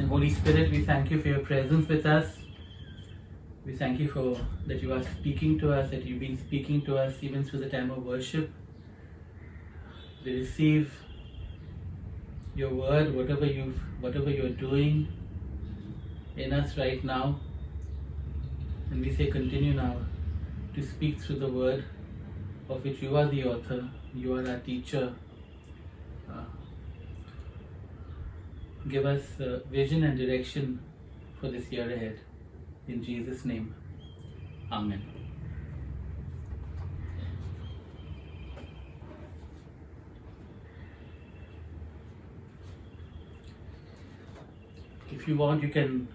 Holy Spirit, we thank you for your presence with us. We thank you for that you are speaking to us, that you've been speaking to us even through the time of worship. We receive your word, whatever you're doing in us right now. And we say continue now to speak through the word of which you are the author, you are our teacher. Give us vision and direction for this year ahead. In Jesus' name, Amen. If you want, you can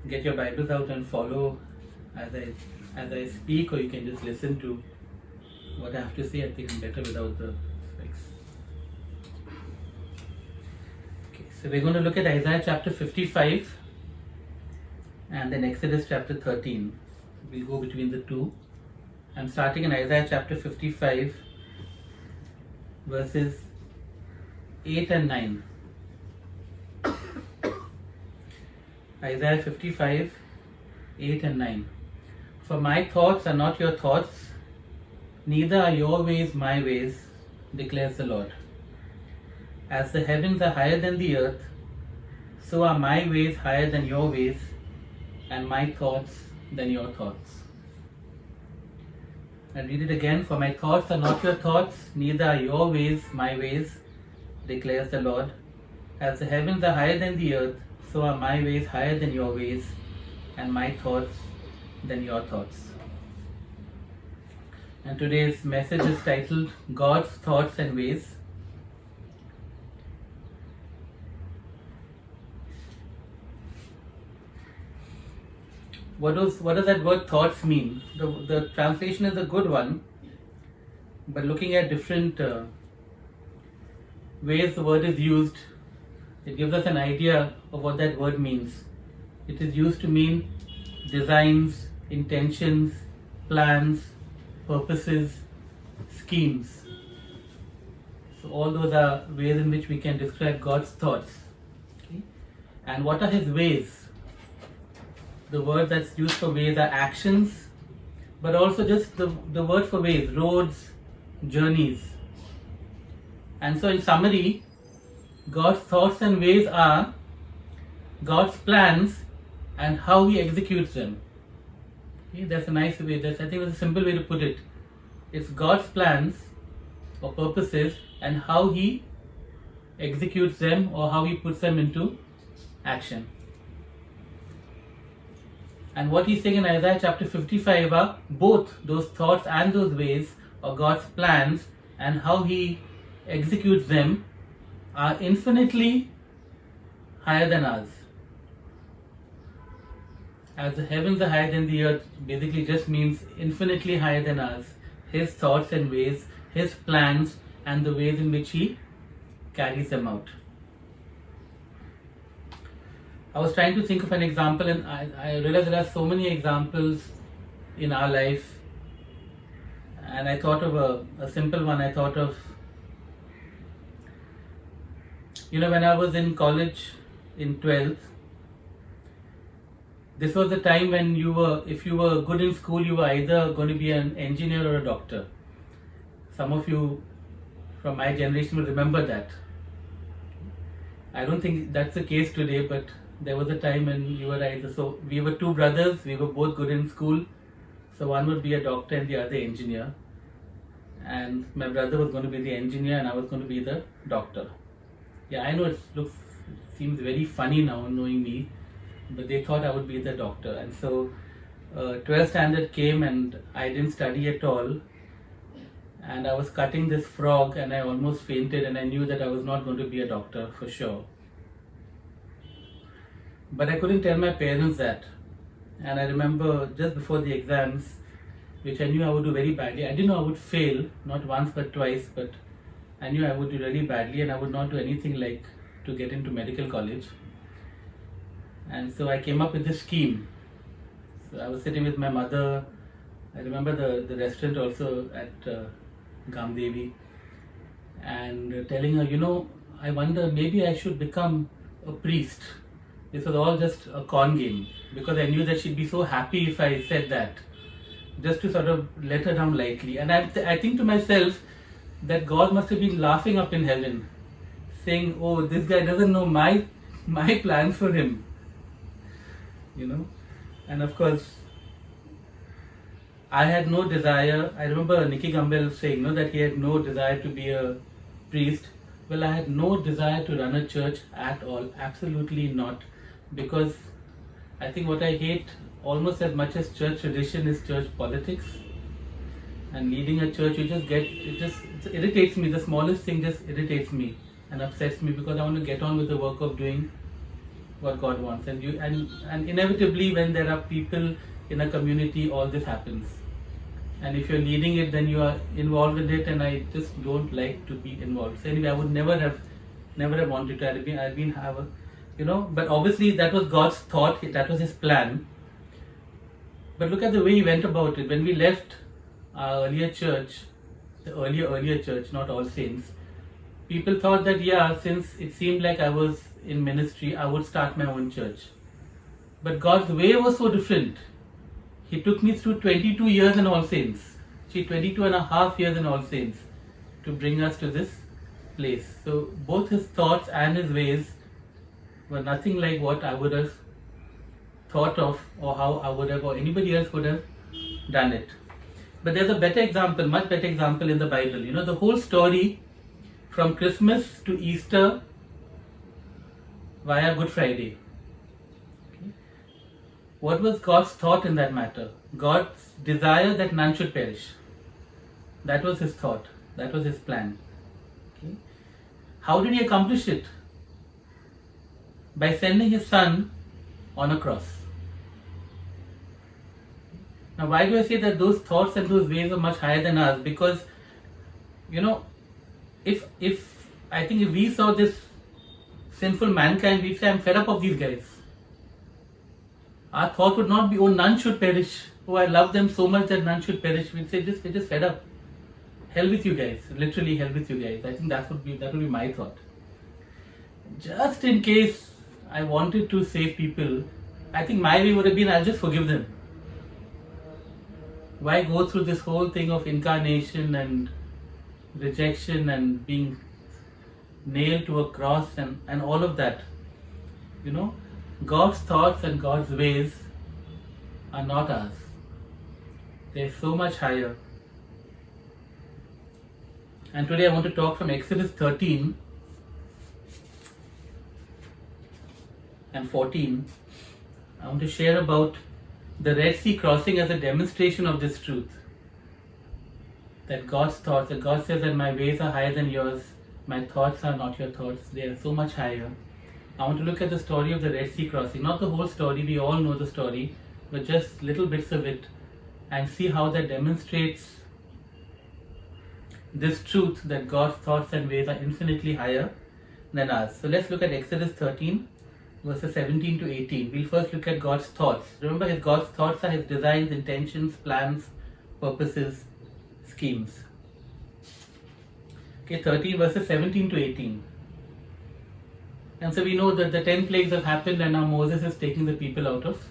get your Bibles out and follow as I speak, or you can just listen to what I have to say. I think I'm better without the specs. Okay, so we're going to look at Isaiah chapter 55 and then Exodus chapter 13. We'll go between the two. I'm starting in Isaiah chapter 55, verses 8 and 9. Isaiah 55, 8 and 9. For my thoughts are not your thoughts, neither are your ways my ways, declares the Lord. As the heavens are higher than the earth, so are my ways higher than your ways, and my thoughts than your thoughts. I read it again. For my thoughts are not your thoughts, neither are your ways my ways, declares the Lord. As the heavens are higher than the earth, so are my ways higher than your ways, and my thoughts than your thoughts. And today's message is titled God's Thoughts and Ways. What does that word thoughts mean? The translation is a good one, but looking at different ways the word is used, it gives us an idea of what that word means. It is used to mean designs, intentions, plans, purposes, schemes. So all those are ways in which we can describe God's thoughts. Okay? And what are His ways? The word that's used for ways are actions, but also just the word for ways, roads, journeys. And so in summary, God's thoughts and ways are God's plans and how He executes them. Okay, that's a nice way. I think it's a simple way to put it. It's God's plans or purposes and how He executes them or how He puts them into action. And what He's saying in Isaiah chapter 55 are both those thoughts and those ways or God's plans and how He executes them are infinitely higher than ours. As the heavens are higher than the earth basically just means infinitely higher than ours. His thoughts and ways, His plans, and the ways in which He carries them out. I was trying to think of an example, and I realized there are so many examples in our life. And I thought of a simple one. I thought of, when I was in college in 12th, this was the time when if you were good in school, you were either going to be an engineer or a doctor. Some of you from my generation will remember that. I don't think that's the case today, but there was a time when you were either. So we were two brothers, we were both good in school. So one would be a doctor and the other engineer. And my brother was going to be the engineer and I was going to be the doctor. Yeah, I know it seems very funny now knowing me, but they thought I would be the doctor. And so 12th standard came and I didn't study at all. And I was cutting this frog and I almost fainted, and I knew that I was not going to be a doctor for sure. But I couldn't tell my parents that. And I remember just before the exams, which I knew I would do very badly. I didn't know I would fail, not once but twice, but I knew I would do really badly and I would not do anything like to get into medical college. And so I came up with this scheme. So I was sitting with my mother. I remember the restaurant also at Gamdevi, and telling her, I wonder maybe I should become a priest. This was all just a con game, because I knew that she'd be so happy if I said that, just to sort of let her down lightly. And I think to myself that God must have been laughing up in heaven, saying, "Oh, this guy doesn't know my plans for him," you know. And of course, I had no desire. I remember Nicky Gumbel saying, no, that he had no desire to be a priest. Well, I had no desire to run a church at all. Absolutely not. Because I think what I hate almost as much as church tradition is church politics. And leading a church, it irritates me. The smallest thing just irritates me and upsets me, because I want to get on with the work of doing what God wants. And inevitably, when there are people in a community, all this happens. And if you're leading it, then you are involved in it, and I just don't like to be involved. So anyway, I would never have wanted to. But obviously that was God's thought, that was His plan. But look at the way He went about it. When we left our earlier church, the earlier church, not All Saints, people thought that, since it seemed like I was in ministry, I would start my own church. But God's way was so different. He took me through 22 years in All Saints. 22 and a half years in All Saints to bring us to this place. So both His thoughts and His ways were nothing like what I would have thought of, or how I would have, or anybody else would have done it. But there's a better example, much better example in the Bible. The whole story from Christmas to Easter via Good Friday. What was God's thought in that matter? God's desire that none should perish. That was His thought. That was His plan. Okay. How did He accomplish it? By sending His Son on a cross. Now, why do I say that those thoughts and those ways are much higher than ours? Because, if we saw this sinful mankind, we'd say, I'm fed up of these guys. Our thought would not be, oh, none should perish. Oh, I love them so much that none should perish. We'd say, we're just fed up. Hell with you guys. Literally, hell with you guys. I think that would be my thought. Just in case I wanted to save people, I think my way would have been, I'll just forgive them. Why go through this whole thing of incarnation and rejection and being nailed to a cross and all of that? God's thoughts and God's ways are not ours. They're so much higher. And today I want to talk from Exodus 13 and 14. I want to share about the Red Sea crossing as a demonstration of this truth. That God's thoughts, that God says that my ways are higher than yours, my thoughts are not your thoughts, they are so much higher. I want to look at the story of the Red Sea crossing, not the whole story, we all know the story, but just little bits of it, and see how that demonstrates this truth that God's thoughts and ways are infinitely higher than ours. So let's look at Exodus 13 verses 17 to 18. We'll first look at God's thoughts. Remember, God's thoughts are His designs, intentions, plans, purposes, schemes. Okay, 13 verses 17 to 18. And so we know that the 10 plagues have happened, and now Moses is taking the people out of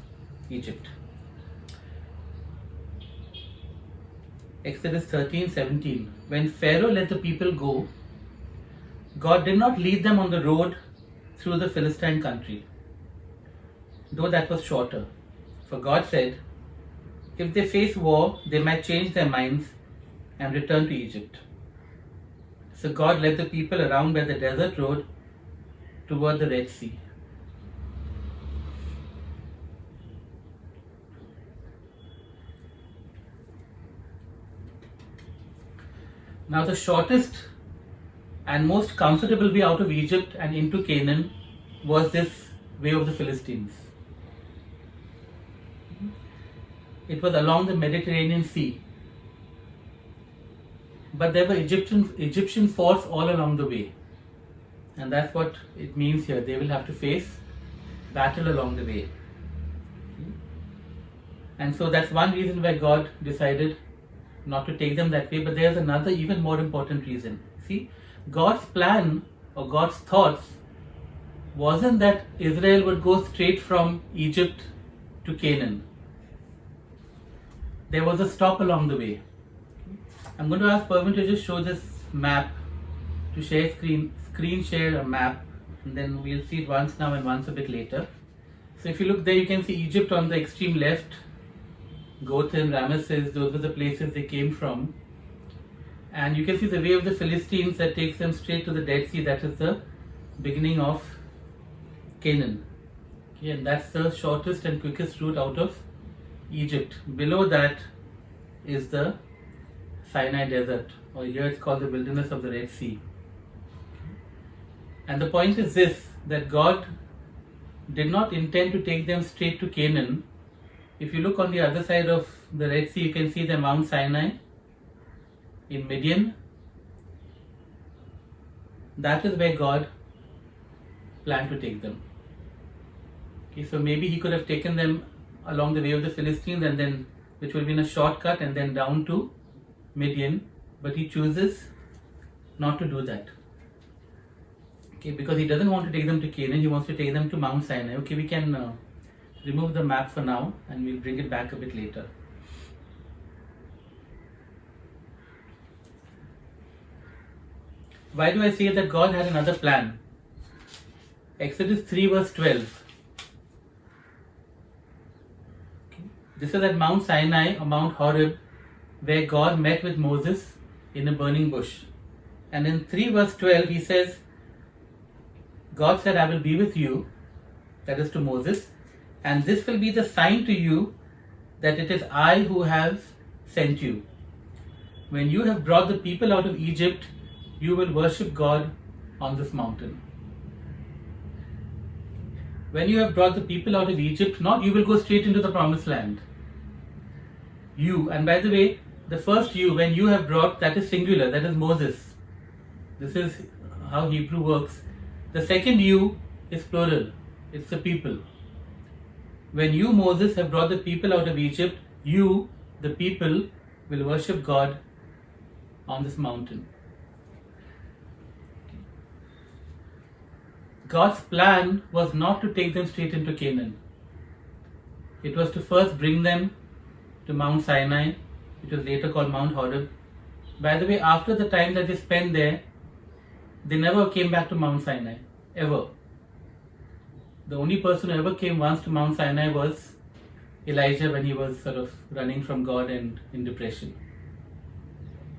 Egypt. Exodus 13:17. When Pharaoh let the people go, God did not lead them on the road through the Philistine country, though that was shorter. For God said, if they face war, they might change their minds and return to Egypt. So God led the people around by the desert road toward the Red Sea. Now the shortest and most comfortable way out of Egypt and into Canaan was this way of the Philistines. It was along the Mediterranean Sea. But there were Egyptian forts all along the way. And that's what it means here. They will have to face battle along the way. And so that's one reason why God decided not to take them that way. But there's another even more important reason. See, God's plan or God's thoughts wasn't that Israel would go straight from Egypt to Canaan. There was a stop along the way. I'm going to ask Pervin to just show this map, to share screen share a map, and then we'll see it once now and once a bit later. So if you look there, you can see Egypt on the extreme left, Gothan, Ramesses, those were the places they came from. And you can see the way of the Philistines that takes them straight to the Dead Sea. That is the beginning of Canaan. Okay, and that's the shortest and quickest route out of Egypt. Below that is the Sinai Desert, or here it's called the wilderness of the Red Sea. And the point is this, that God did not intend to take them straight to Canaan. If you look on the other side of the Red Sea, you can see the Mount Sinai in Midian. That is where God planned to take them. Okay, so maybe he could have taken them along the way of the Philistines, and then, which would have been a shortcut, and then down to Midian, but he chooses not to do that. Okay, because he doesn't want to take them to Canaan, he wants to take them to Mount Sinai. Okay, we can remove the map for now and we'll bring it back a bit later. Why do I say that God had another plan? Exodus 3 verse 12. Okay. This is at Mount Sinai or Mount Horeb, where God met with Moses in a burning bush. And in 3 verse 12 he says, God said, I will be with you, that is to Moses, and this will be the sign to you that it is I who have sent you. When you have brought the people out of Egypt, you will worship God on this mountain. When you have brought the people out of Egypt, not you will go straight into the promised land. You, and by the way, the first you, when you have brought, that is singular, that is Moses. This is how Hebrew works. The second you is plural, it's the people. When you, Moses, have brought the people out of Egypt, you, the people, will worship God on this mountain. God's plan was not to take them straight into Canaan. It was to first bring them to Mount Sinai, which was later called Mount Horeb. By the way, after the time that they spent there, they never came back to Mount Sinai, ever. The only person who ever came once to Mount Sinai was Elijah, when he was sort of running from God and in depression.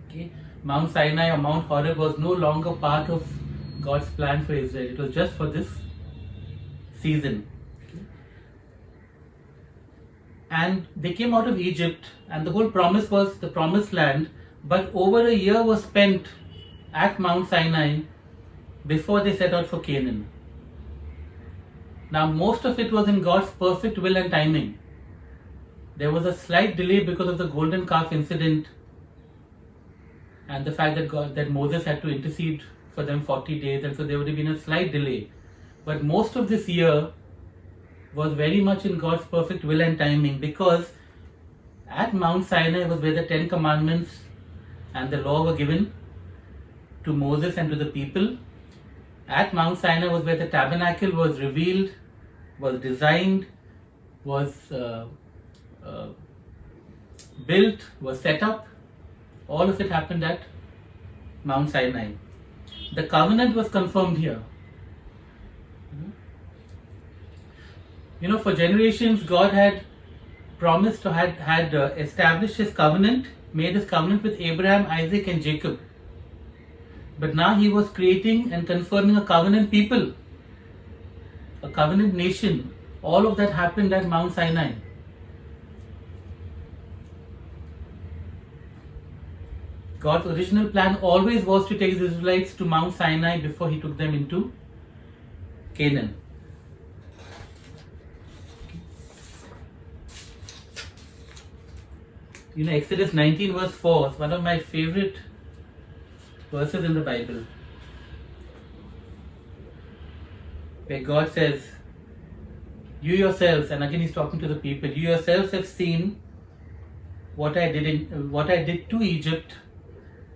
Okay. Mount Sinai or Mount Horeb was no longer part of God's plan for Israel. It was just for this season. Okay. And they came out of Egypt, and the whole promise was the promised land, but over a year was spent at Mount Sinai before they set out for Canaan. Now, most of it was in God's perfect will and timing. There was a slight delay because of the golden calf incident and the fact that Moses had to intercede for them 40 days, and so there would have been a slight delay. But most of this year was very much in God's perfect will and timing, because at Mount Sinai was where the 10 Commandments and the law were given to Moses and to the people. At Mount Sinai was where the tabernacle was revealed, was designed, was built, was set up. All of it happened at Mount Sinai. The covenant was confirmed here. You know, for generations, God had promised or had established His covenant, made His covenant with Abraham, Isaac, and Jacob. But now He was creating and confirming a covenant people, a covenant nation. All of that happened at Mount Sinai. God's original plan always was to take the Israelites to Mount Sinai before He took them into Canaan. You know, Exodus 19 verse 4 is one of my favorite verses in the Bible, where God says, you yourselves, and again He's talking to the people, you yourselves have seen what I did to Egypt,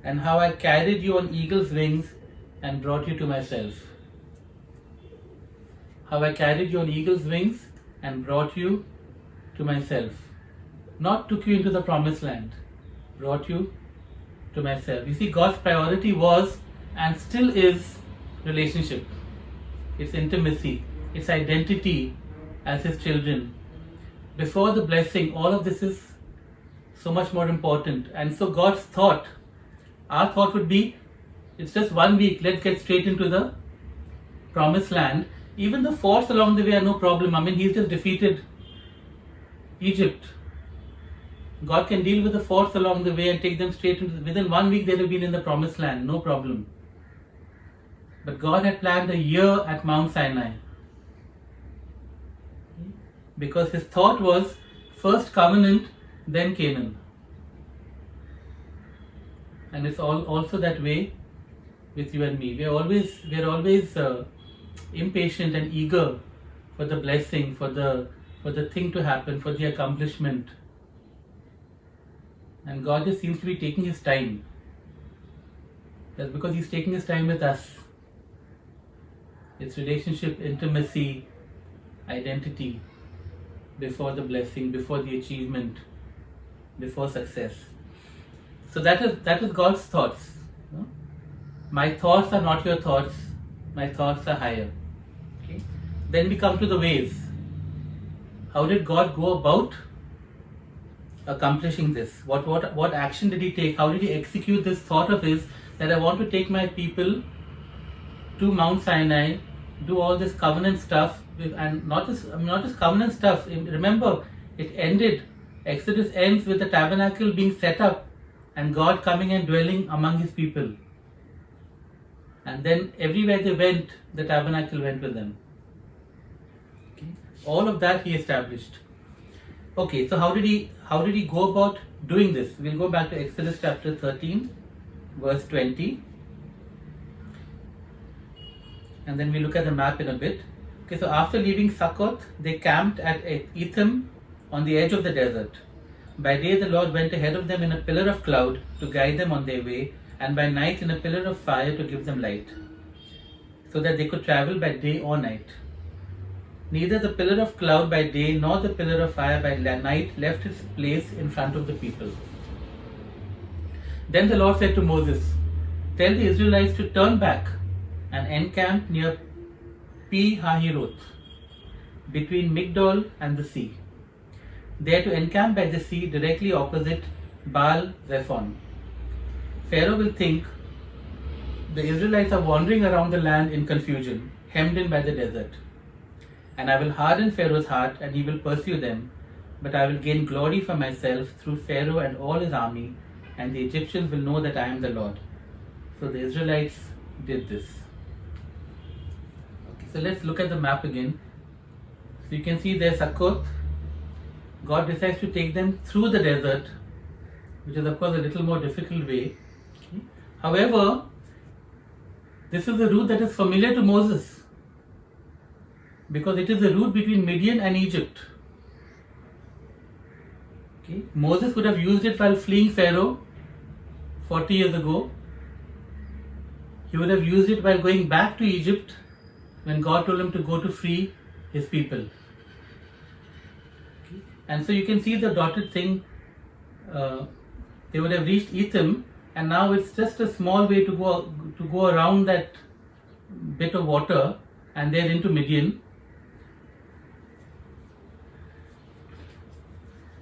and how I carried you on eagle's wings and brought you to myself. how I carried you on eagle's wings and brought you to myself. Not took you into the promised land, brought you to myself. You see, God's priority was and still is relationship. It's intimacy, it's identity as His children. Before the blessing, all of this is so much more important. And so God's thought, our thought would be, it's just 1 week, let's get straight into the promised land. Even the forts along the way are no problem. I mean, He's just defeated Egypt. God can deal with the forts along the way and take them straight into, within 1 week they'll have been in the promised land, no problem. But God had planned a year at Mount Sinai. Because His thought was first covenant, then Canaan. And it's also that way with you and me. We are always impatient and eager for the blessing, for the thing to happen, for the accomplishment. And God just seems to be taking His time. That's because He's taking His time with us. It's relationship, intimacy, identity before the blessing, before the achievement, before success. So that is God's thoughts. No? My thoughts are not your thoughts. My thoughts are higher. Okay? Then we come to the ways. How did God go about accomplishing this? What action did He take? How did He execute this thought of His that I want to take my people to Mount Sinai, do all this covenant stuff, and not just covenant stuff. Remember, it ended. Exodus ends with the tabernacle being set up and God coming and dwelling among His people. And then everywhere they went, the tabernacle went with them. Okay. All of that He established. Okay, so how did he go about doing this? We'll go back to Exodus chapter 13, verse 20. And then we look at the map in a bit. Okay, so after leaving Succoth, they camped at Etham on the edge of the desert. By day the Lord went ahead of them in a pillar of cloud to guide them on their way, and by night in a pillar of fire to give them light, so that they could travel by day or night. Neither the pillar of cloud by day nor the pillar of fire by night left its place in front of the people. Then the Lord said to Moses, "Tell the Israelites to turn back and encamp near Pi-hahiroth, between Migdol and the sea. They are to encamp by the sea directly opposite Baal-zephon. Pharaoh will think the Israelites are wandering around the land in confusion, hemmed in by the desert. And I will harden Pharaoh's heart, and he will pursue them, but I will gain glory for myself through Pharaoh and all his army, and the Egyptians will know that I am the Lord." So the Israelites did this. Okay, so let's look at the map again. So you can see there's Succoth. God decides to take them through the desert, which is of course a little more difficult way. Okay. However, this is a route that is familiar to Moses, because it is the route between Midian and Egypt. Okay. Moses would have used it while fleeing Pharaoh 40 years ago. He would have used it while going back to Egypt when God told him to go to free his people. Okay. And so you can see the dotted thing. They would have reached Etham, and now it's just a small way to go around that bit of water, and they're into Midian.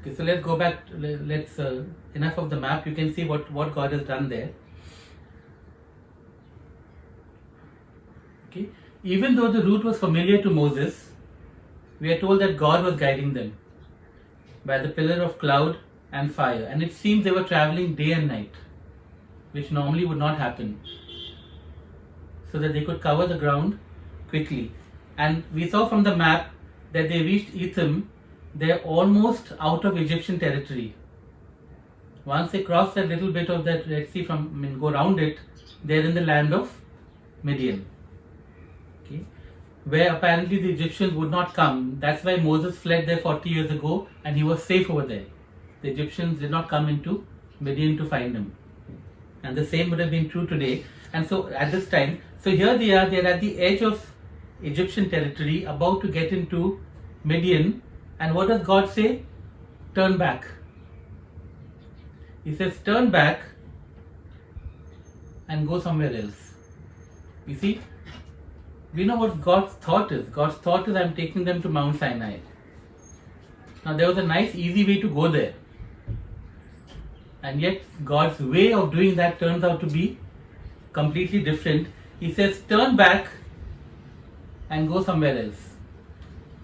Okay, so let's go back. Let's enough of the map. You can see what God has done there. Okay, even though the route was familiar to Moses, we are told that God was guiding them by the pillar of cloud and fire, and it seems they were traveling day and night, which normally would not happen, so that they could cover the ground quickly. And we saw from the map that they reached Etham. They're almost out of Egyptian territory. Once they cross that little bit of that Red Sea go around it, they're in the land of Midian. Okay, where apparently the Egyptians would not come. That's why Moses fled there 40 years ago, and he was safe over there. The Egyptians did not come into Midian to find him. And the same would have been true today. And so at this time, so here they're at the edge of Egyptian territory, about to get into Midian. And what does God say? Turn back. He says, turn back and go somewhere else. You see, we know what God's thought is. God's thought is, I'm taking them to Mount Sinai. Now, there was a nice, easy way to go there. And yet, God's way of doing that turns out to be completely different. He says, turn back and go somewhere else.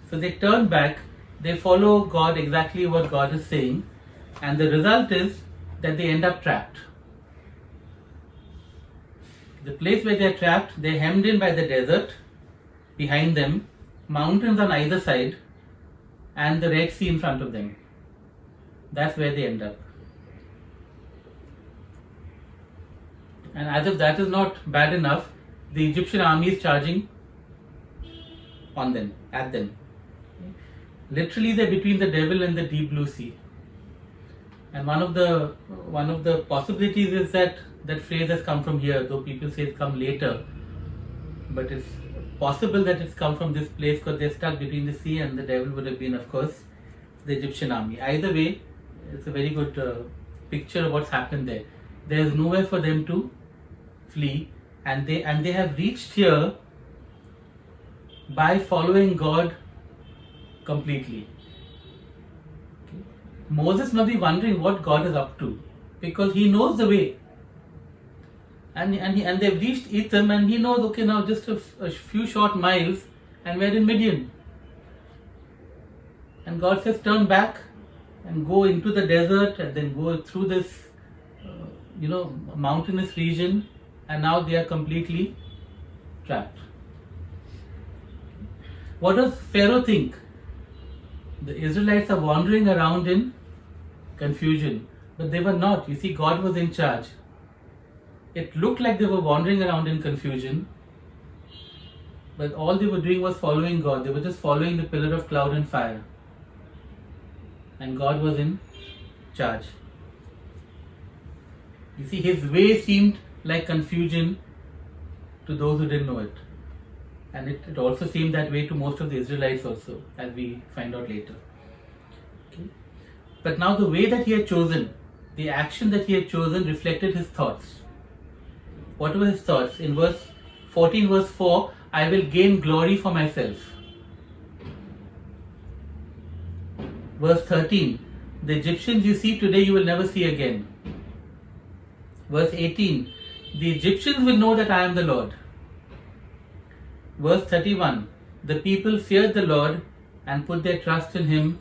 So they turn back, they follow God, exactly what God is saying, and the result is that they end up trapped. The place where they are trapped, they are hemmed in by the desert behind them, mountains on either side, and the Red Sea in front of them. That's where they end up. And as if that is not bad enough, the Egyptian army is charging on them, at them. Literally, they're between the devil and the deep blue sea. And one of the possibilities is that phrase has come from here, though people say it's come later. But it's possible that it's come from this place because they're stuck between the sea, and the devil would have been, of course, the Egyptian army. Either way, it's a very good picture of what's happened there. There's nowhere for them to flee, and they have reached here by following God completely. Okay. Moses must be wondering what God is up to, because he knows the way. And they've reached Etham, and he knows, okay, now just a few short miles and we're in Midian. And God says, turn back and go into the desert and then go through this mountainous region, and now they are completely trapped. What does Pharaoh think? The Israelites are wandering around in confusion, but they were not. You see, God was in charge. It looked like they were wandering around in confusion, but all they were doing was following God. They were just following the pillar of cloud and fire, and God was in charge. You see, his way seemed like confusion to those who didn't know it. And it also seemed that way to most of the Israelites also, as we find out later. Okay. But now the way that he had chosen, the action that he had chosen reflected his thoughts. What were his thoughts? In verse 14, verse 4, I will gain glory for myself. Verse 13, the Egyptians you see today you will never see again. Verse 18, the Egyptians will know that I am the Lord. Verse 31, the people feared the Lord and put their trust in him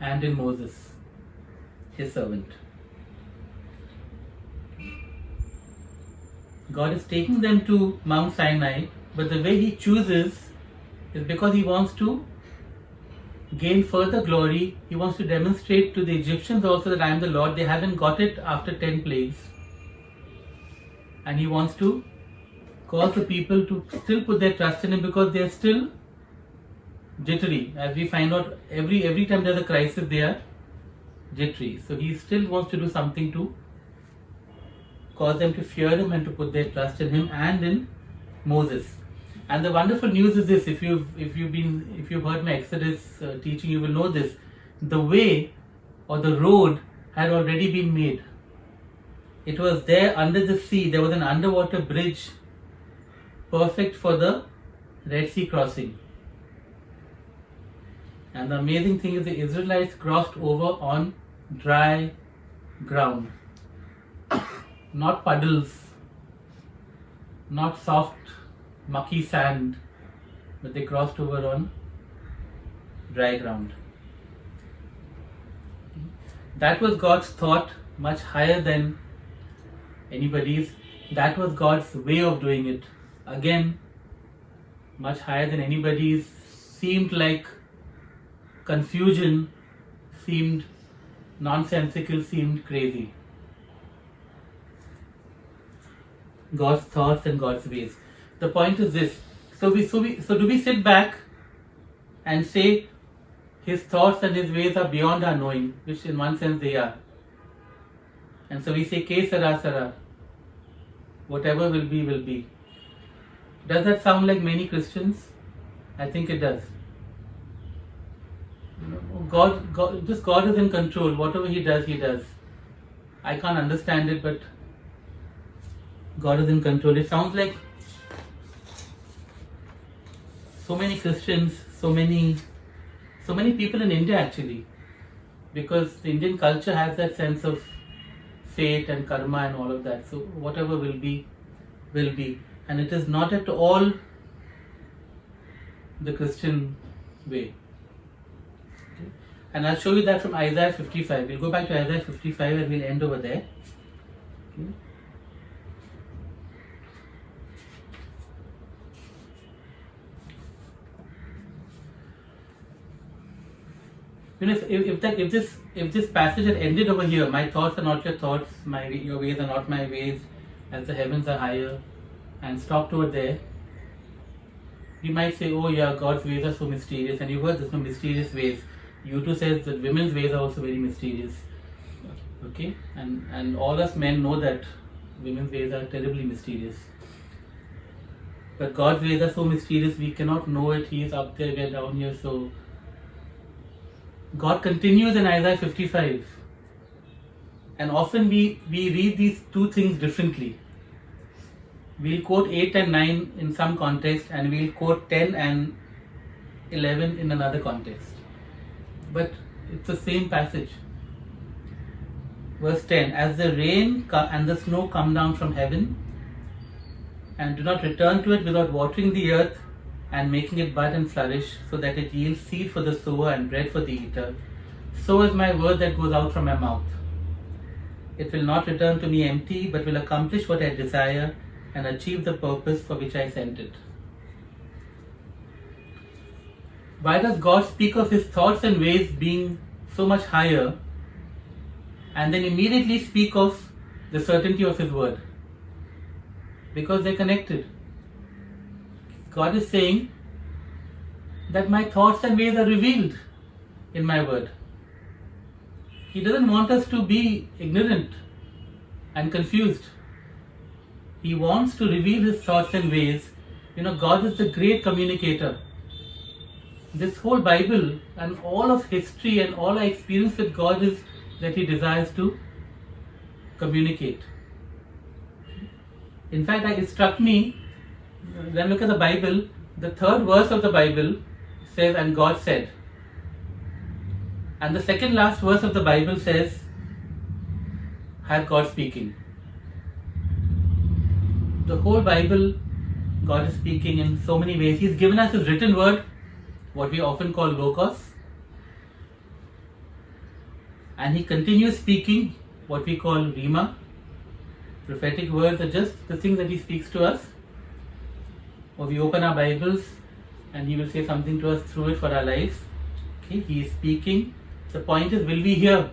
and in Moses, his servant. God is taking them to Mount Sinai, but the way he chooses is because he wants to gain further glory. He wants to demonstrate to the Egyptians also that I am the Lord. They haven't got it after 10 plagues. And he wants to cause the people to still put their trust in him, because they are still jittery. As we find out, every time there's a crisis, they are jittery. So he still wants to do something to cause them to fear him and to put their trust in him and in Moses. And the wonderful news is this: if you've heard my Exodus teaching, you will know this. The way or the road had already been made. It was there under the sea. There was an underwater bridge, perfect for the Red Sea crossing. And the amazing thing is the Israelites crossed over on dry ground. Not puddles, not soft, mucky sand, but they crossed over on dry ground. That was God's thought, much higher than anybody's. That was God's way of doing it. Again, much higher than anybody's. Seemed like confusion, seemed nonsensical, seemed crazy. God's thoughts and God's ways. The point is this: so do we sit back and say his thoughts and his ways are beyond our knowing, which in one sense they are, and so we say Ke sara sara, whatever will be will be. Does that sound like many Christians? I think it does. God, this God is in control. Whatever He does, He does. I can't understand it, but God is in control. It sounds like so many Christians, so many people in India actually, because the Indian culture has that sense of fate and karma and all of that. So whatever will be, and it is not at all the Christian way. Okay? And I'll show you that from Isaiah 55. We'll go back to Isaiah 55 and we'll end over there. Okay? You know, if this passage had ended over here, my thoughts are not your thoughts, your ways are not my ways, as the heavens are higher, and stopped over there, we might say, oh yeah, God's ways are so mysterious, and you've heard there's no mysterious ways. U2 says that women's ways are also very mysterious. Okay, and all us men know that women's ways are terribly mysterious. But God's ways are so mysterious, we cannot know it. He is up there, we are down here. So God continues in Isaiah 55, and often we read these two things differently. We'll quote 8 and 9 in some context, and we'll quote 10 and 11 in another context. But it's the same passage. Verse 10, as the rain and the snow come down from heaven, and do not return to it without watering the earth and making it bud and flourish, so that it yields seed for the sower and bread for the eater, so is my word that goes out from my mouth. It will not return to me empty, but will accomplish what I desire and achieve the purpose for which I sent it. Why does God speak of His thoughts and ways being so much higher, and then immediately speak of the certainty of His word? Because they're connected. God is saying that my thoughts and ways are revealed in my word. He doesn't want us to be ignorant and confused. He wants to reveal His thoughts and ways. You know, God is the great communicator. This whole Bible and all of history and all our experience with God is that He desires to communicate. In fact, it struck me, when I look at the Bible, the third verse of the Bible says, and God said. And the second last verse of the Bible says, had God speaking. The whole Bible, God is speaking in so many ways. He's given us His written word, what we often call Logos. And He continues speaking, what we call Rhema. Prophetic words are just the things that He speaks to us. Or we open our Bibles and He will say something to us through it for our lives. Okay, He is speaking. The point is, will we hear?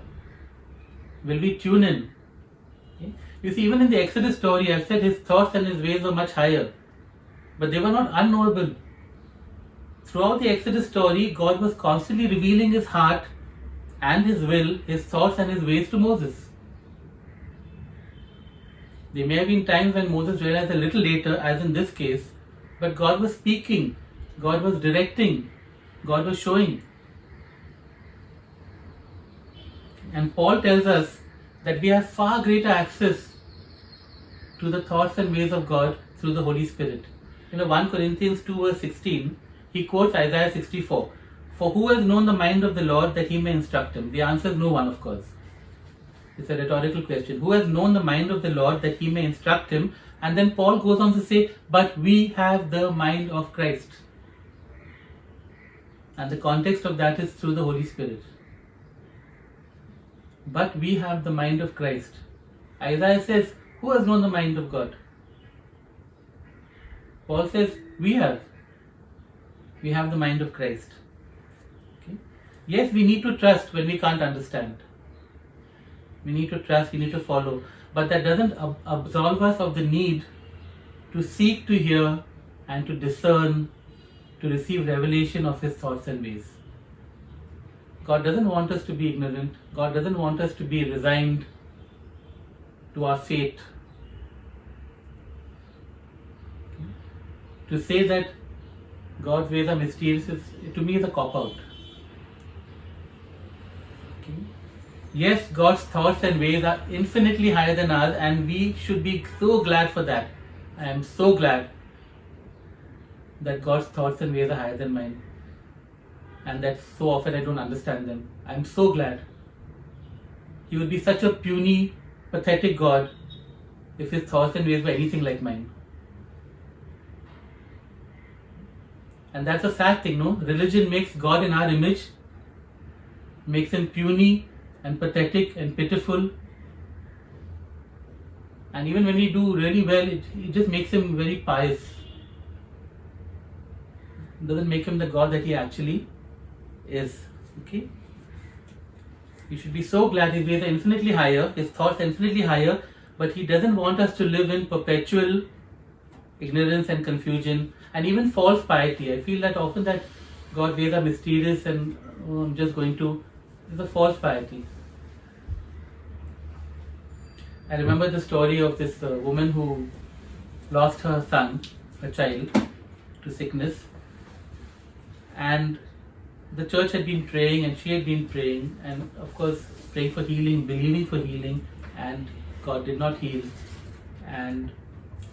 Will we tune in? Okay. You see, even in the Exodus story, I've said His thoughts and His ways were much higher. But they were not unknowable. Throughout the Exodus story, God was constantly revealing His heart and His will, His thoughts and His ways to Moses. There may have been times when Moses realized a little later, as in this case, but God was speaking, God was directing, God was showing. And Paul tells us that we have far greater access to the thoughts and ways of God through the Holy Spirit. You know, 1 Corinthians 2 verse 16, he quotes Isaiah 64. For who has known the mind of the Lord that He may instruct him? The answer is no one, of course. It's a rhetorical question. Who has known the mind of the Lord that He may instruct him? And then Paul goes on to say, but we have the mind of Christ. And the context of that is through the Holy Spirit. But we have the mind of Christ. Isaiah says, who has known the mind of God? Paul says, we have. We have the mind of Christ. Okay? Yes, we need to trust when we can't understand. We need to trust, we need to follow. But that doesn't absolve us of the need to seek to hear and to discern, to receive revelation of His thoughts and ways. God doesn't want us to be ignorant. God doesn't want us to be resigned to our fate. To say that God's ways are mysterious, to me is a cop-out. Okay. Yes, God's thoughts and ways are infinitely higher than ours, and we should be so glad for that. I am so glad that God's thoughts and ways are higher than mine, and that so often I don't understand them. I am so glad. He would be such a puny, pathetic God if his thoughts and ways were anything like mine. And that's a sad thing, no? Religion makes God in our image, makes him puny and pathetic and pitiful. And even when we do really well, it just makes him very pious. It doesn't make him the God that he actually is. Okay? You should be so glad his ways are infinitely higher, his thoughts are infinitely higher, but he doesn't want us to live in perpetual ignorance and confusion and even false piety. I feel that often that God's ways are mysterious and I'm just going to, it's a false piety. I remember the story of this woman who lost her son, her child, to sickness, and the church had been praying and she had been praying, and of course praying for healing, believing for healing, and God did not heal. And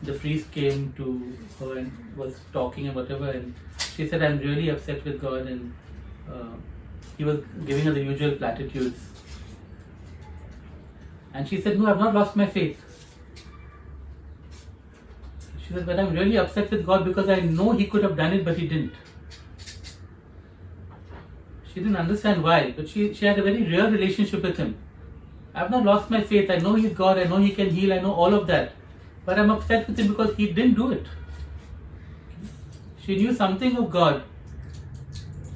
the priest came to her and was talking and whatever, and she said, I'm really upset with God, and he was giving her the usual platitudes. And she said, no, I've not lost my faith. She said, but I'm really upset with God because I know he could have done it, but he didn't. She didn't understand why, but she had a very real relationship with him. I've not lost my faith. I know he's God. I know he can heal. I know all of that. But I'm upset with him because he didn't do it. She knew something of God,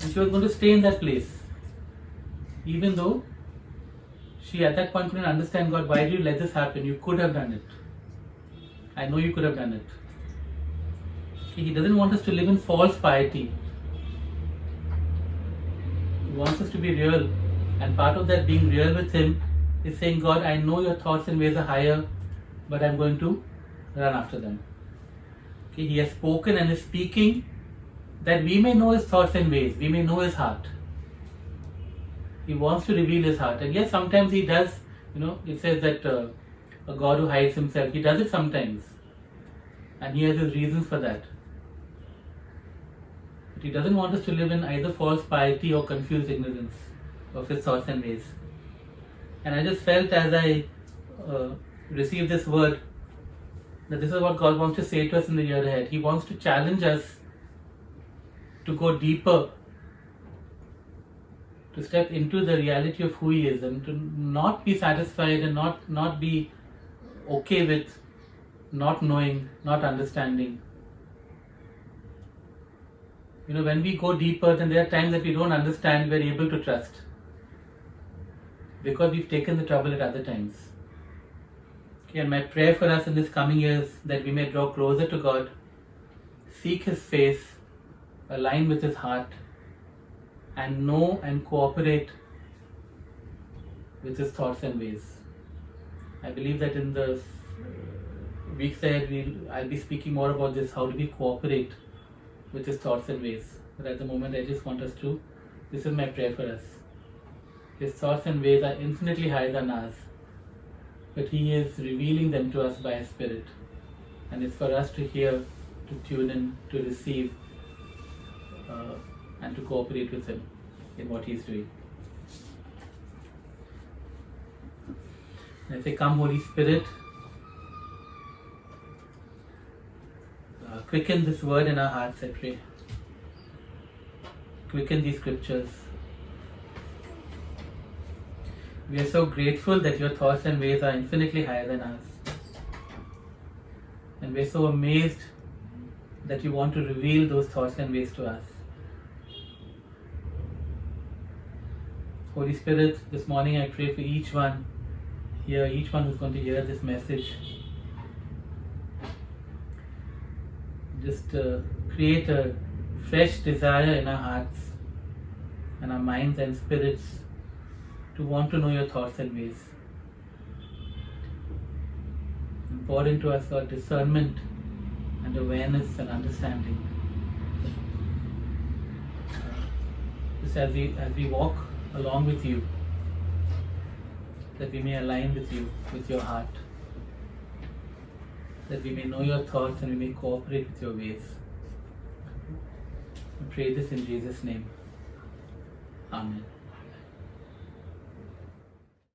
and she was going to stay in that place. Even though she at that point couldn't understand, God, why did you let this happen? You could have done it. I know you could have done it. Okay, he doesn't want us to live in false piety. He wants us to be real. And part of that being real with him is saying, God, I know your thoughts and ways are higher, but I'm going to run after them. Okay, he has spoken and is speaking that we may know his thoughts and ways, we may know his heart. He wants to reveal his heart. And yes, sometimes he does, it says that a God who hides himself, he does it sometimes. And he has his reasons for that. But he doesn't want us to live in either false piety or confused ignorance of his thoughts and ways. And I just felt as I received this word that this is what God wants to say to us in the year ahead. He wants to challenge us to go deeper, to step into the reality of who he is, and to not be satisfied and not be okay with not knowing, not understanding. When we go deeper, then there are times that we don't understand, we're able to trust. Because we've taken the trouble at other times. Okay, and my prayer for us in this coming year is that we may draw closer to God, seek his face, align with his heart, and know and cooperate with his thoughts and ways. I believe that in the weeks ahead, I'll be speaking more about this, how do we cooperate with his thoughts and ways. But at the moment, I just want us to, this is my prayer for us. His thoughts and ways are infinitely higher than ours, but he is revealing them to us by his Spirit. And it's for us to hear, to tune in, to receive, and to cooperate with him in what he's doing. And I say, come Holy Spirit, quicken this word in our hearts, I pray. Quicken these scriptures. We are so grateful that your thoughts and ways are infinitely higher than ours. And we are so amazed that you want to reveal those thoughts and ways to us. Holy Spirit, this morning I pray for each one here, each one who's going to hear this message. Just create a fresh desire in our hearts and our minds and spirits to want to know your thoughts and ways. And pour into us, Lord, discernment and awareness and understanding. just as we walk along with you, that we may align with you, with your heart, that we may know your thoughts and we may cooperate with your ways. I pray this in Jesus' name. Amen.